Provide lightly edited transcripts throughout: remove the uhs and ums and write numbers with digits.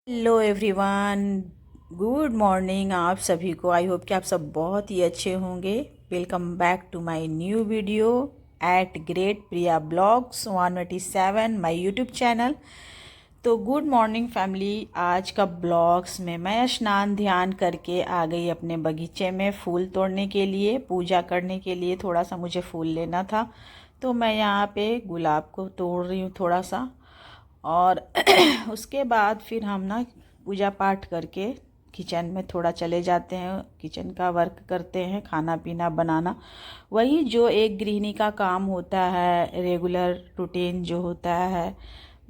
Hello everyone, good morning आप सभी को। आई होप कि आप सब बहुत ही अच्छे होंगे। Welcome back to my new video at great Priya blogs 187 my YouTube channel. तो गुड मॉर्निंग फैमिली। आज का ब्लॉग्स में मैं स्नान ध्यान करके आ गई अपने बगीचे में फूल तोड़ने के लिए, पूजा करने के लिए। थोड़ा सा मुझे फूल लेना था तो मैं यहाँ पे गुलाब को तोड़ रही हूँ थोड़ा सा। और उसके बाद फिर हम ना पूजा पाठ करके किचन में थोड़ा चले जाते हैं, किचन का वर्क करते हैं, खाना पीना बनाना, वही जो एक गृहिणी का काम होता है, रेगुलर रूटीन जो होता है,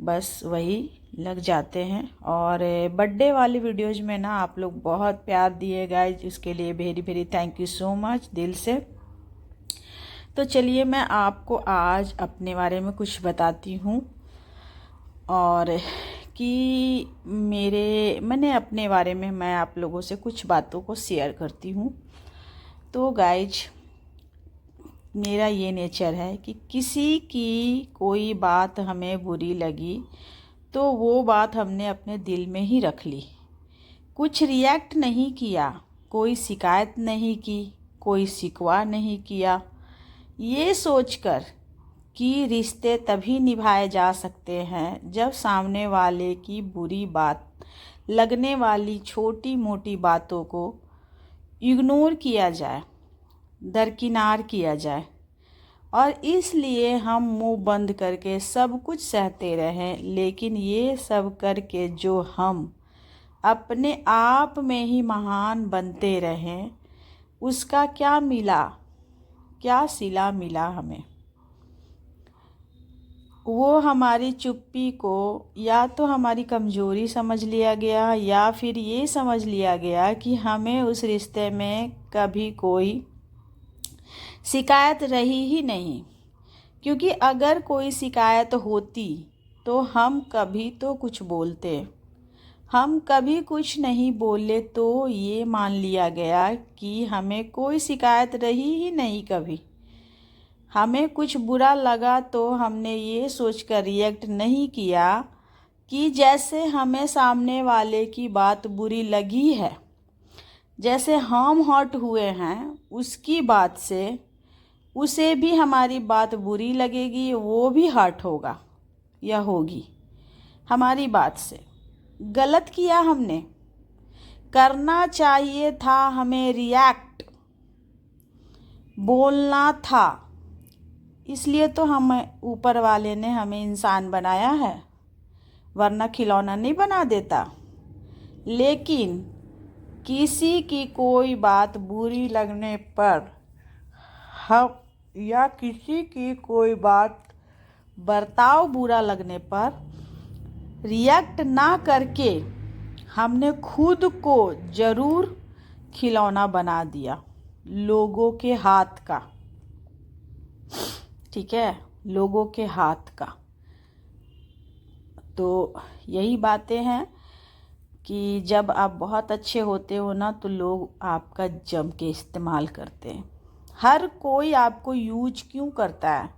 बस वही लग जाते हैं। और बर्थडे वाली वीडियोज़ में ना आप लोग बहुत प्यार दिए गाइस, उसके लिए very very thank you so much दिल से। तो चलिए मैं आपको आज अपने बारे में कुछ बताती हूँ और कि मैंने अपने बारे में मैं आप लोगों से कुछ बातों को शेयर करती हूँ। तो गाइज, मेरा ये नेचर है कि किसी की कोई बात हमें बुरी लगी तो वो बात हमने अपने दिल में ही रख ली, कुछ रिएक्ट नहीं किया, कोई शिकायत नहीं की, कोई शिकवा नहीं किया, ये सोचकर कि रिश्ते तभी निभाए जा सकते हैं जब सामने वाले की बुरी बात लगने वाली छोटी मोटी बातों को इग्नोर किया जाए, दरकिनार किया जाए। और इसलिए हम मुंह बंद करके सब कुछ सहते रहें, लेकिन ये सब करके जो हम अपने आप में ही महान बनते रहें, उसका क्या मिला, क्या सिला मिला हमें। वो हमारी चुप्पी को या तो हमारी कमज़ोरी समझ लिया गया या फिर ये समझ लिया गया कि हमें उस रिश्ते में कभी कोई शिकायत रही ही नहीं। क्योंकि अगर कोई शिकायत होती तो हम कभी तो कुछ बोलते, हम कभी कुछ नहीं बोले तो ये मान लिया गया कि हमें कोई शिकायत रही ही नहीं कभी। हमें कुछ बुरा लगा तो हमने ये सोचकर रिएक्ट नहीं किया कि जैसे हमें सामने वाले की बात बुरी लगी है, जैसे हम हर्ट हुए हैं उसकी बात से, उसे भी हमारी बात बुरी लगेगी, वो भी हर्ट होगा या होगी हमारी बात से। गलत किया हमने, करना चाहिए था हमें रिएक्ट, बोलना था। इसलिए तो हम ऊपर वाले ने हमें इंसान बनाया है, वरना खिलौना नहीं बना देता। लेकिन किसी की कोई बात बुरी लगने पर हम या किसी की कोई बात बर्ताव बुरा लगने पर रिएक्ट ना करके हमने खुद को ज़रूर खिलौना बना दिया लोगों के हाथ का। ठीक है, लोगों के हाथ का। तो यही बातें हैं कि जब आप बहुत अच्छे होते हो ना तो लोग आपका जम के इस्तेमाल करते हैं। हर कोई आपको यूज क्यों करता है?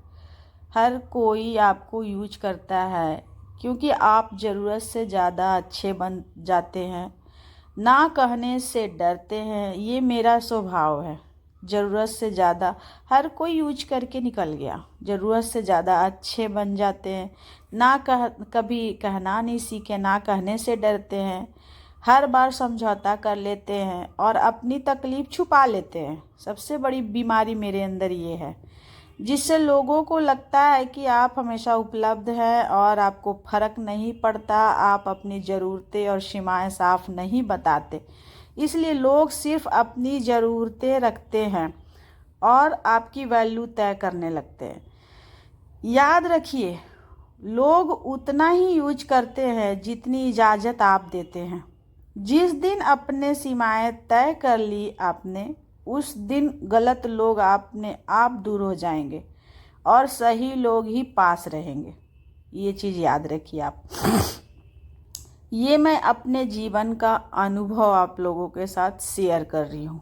हर कोई आपको यूज करता है क्योंकि आप ज़रूरत से ज़्यादा अच्छे बन जाते हैं, ना कहने से डरते हैं। ये मेरा स्वभाव है। ज़रूरत से ज़्यादा हर कोई यूज करके निकल गया, ज़रूरत से ज़्यादा अच्छे बन जाते हैं, कभी कहना नहीं सीखे, ना कहने से डरते हैं, हर बार समझौता कर लेते हैं और अपनी तकलीफ़ छुपा लेते हैं। सबसे बड़ी बीमारी मेरे अंदर ये है, जिससे लोगों को लगता है कि आप हमेशा उपलब्ध हैं और आपको फ़र्क नहीं पड़ता, आप अपनी ज़रूरतें और सीमाएं साफ नहीं बताते। इसलिए लोग सिर्फ अपनी ज़रूरतें रखते हैं और आपकी वैल्यू तय करने लगते हैं। याद रखिए, लोग उतना ही यूज करते हैं जितनी इजाज़त आप देते हैं। जिस दिन अपने सीमाएं तय कर ली आपने, उस दिन गलत लोग अपने आप दूर हो जाएंगे और सही लोग ही पास रहेंगे। ये चीज़ याद रखिए आप। ये मैं अपने जीवन का अनुभव आप लोगों के साथ शेयर कर रही हूँ।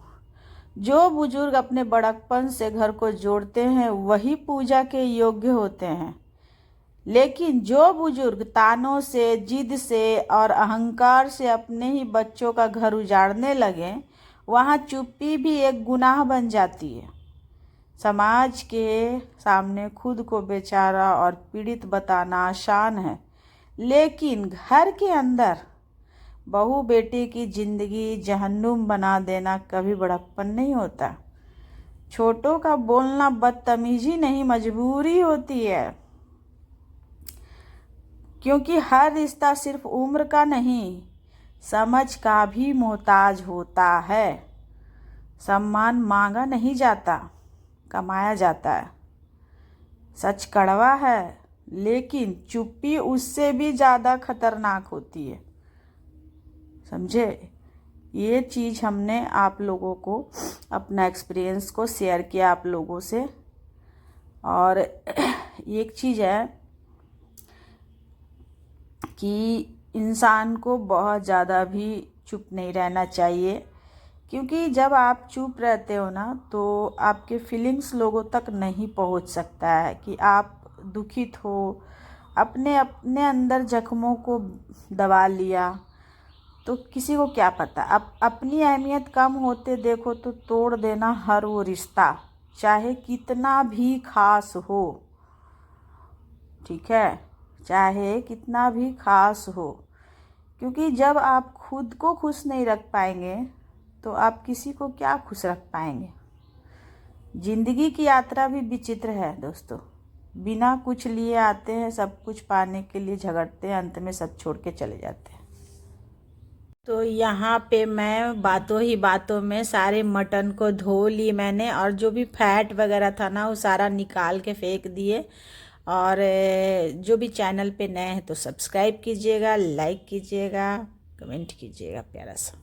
जो बुजुर्ग अपने बड़कपन से घर को जोड़ते हैं वही पूजा के योग्य होते हैं। लेकिन जो बुजुर्ग तानों से, जिद से और अहंकार से अपने ही बच्चों का घर उजाड़ने लगे, वहाँ चुप्पी भी एक गुनाह बन जाती है। समाज के सामने खुद को बेचारा और पीड़ित बताना आसान है, लेकिन घर के अंदर बहू बेटी की जिंदगी जहन्नुम बना देना कभी बड़प्पन नहीं होता। छोटों का बोलना बदतमीजी नहीं, मजबूरी होती है, क्योंकि हर रिश्ता सिर्फ उम्र का नहीं, समझ का भी मोहताज होता है। सम्मान मांगा नहीं जाता, कमाया जाता है। सच कड़वा है, लेकिन चुप्पी उससे भी ज़्यादा खतरनाक होती है। समझे? ये चीज़ हमने आप लोगों को, अपना एक्सपीरियंस को शेयर किया आप लोगों से। और एक चीज़ है कि इंसान को बहुत ज़्यादा भी चुप नहीं रहना चाहिए, क्योंकि जब आप चुप रहते हो ना तो आपके फीलिंग्स लोगों तक नहीं पहुंच सकता है कि आप दुखित हो। अपने अपने अंदर जख्मों को दबा लिया तो किसी को क्या पता। अपनी अहमियत कम होते देखो तो तोड़ देना हर वो रिश्ता, चाहे कितना भी खास हो। ठीक है, चाहे कितना भी खास हो, क्योंकि जब आप खुद को खुश नहीं रख पाएंगे तो आप किसी को क्या खुश रख पाएंगे। जिंदगी की यात्रा भी विचित्र है दोस्तों। बिना कुछ लिए आते हैं, सब कुछ पाने के लिए झगड़ते हैं, अंत में सब छोड़ के चले जाते हैं। तो यहाँ पे मैं बातों ही बातों में सारे मटन को धो ली मैंने, और जो भी फैट वगैरह था ना वो सारा निकाल के फेंक दिए। और जो भी चैनल पे नए हैं तो सब्सक्राइब कीजिएगा, लाइक कीजिएगा, कमेंट कीजिएगा प्यारा सा।